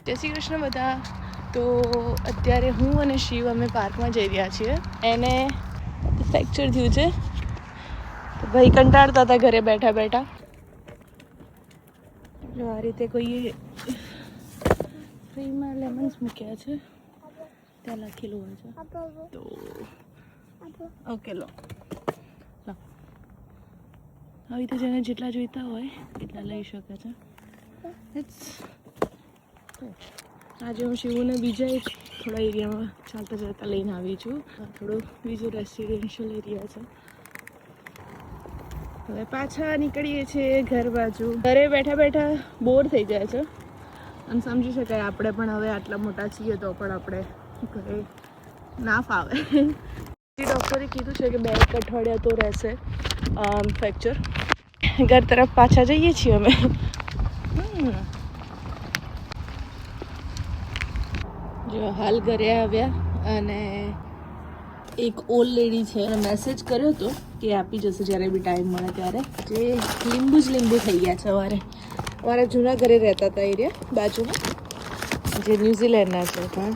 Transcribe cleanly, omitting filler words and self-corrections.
જય શ્રી કૃષ્ણ બધા. તો અત્યારે હું અને શિવ અમે પાર્કમાં જઈ રહ્યા છીએ. એને ફ્રેક્ચર થયું છે તો ભાઈ કંટાળતા હતા ઘરે બેઠા બેઠા. જો આ રીતે કોઈ ફ્રીમાં લેમન્સ મૂક્યા છે, ત્યાં લખેલું હોય છે. તો ઓકે લો આવી રીતે જેને જેટલા જોઈતા હોય એટલા લઈ શકે છે. આજે હું શિવને બીજા એક થોડા એરિયામાં ચાલતા ચાલતા લઈને આવી છું. થોડું બીજું રેસિડેન્શિયલ એરિયા છે. હવે પાછા નીકળીએ છીએ ઘર બાજુ. ઘરે બેઠા બેઠા બોર થઈ જાય છે અને સમજી શકાય આપણે પણ હવે આટલા મોટા છીએ તો પણ આપણે ઘરે ના ફાવે. ડૉક્ટરે કીધું છે કે 2 અઠવાડિયા તો રહેશે ફ્રેક્ચર. ઘર તરફ પાછા જઈએ છીએ અમે. જો હાલ ઘરે આવ્યા અને એક ઓલ્ડ લેડી છે, એને મેસેજ કર્યો હતો કે આપી જશે જ્યારે બી ટાઈમ મળે ત્યારે. જે લીંબુ જ લીંબુ થઈ ગયા છે. અમારા જૂના ઘરે રહેતા હતા એરિયા બાજુમાં, જે ન્યૂઝીલેન્ડના છે. પણ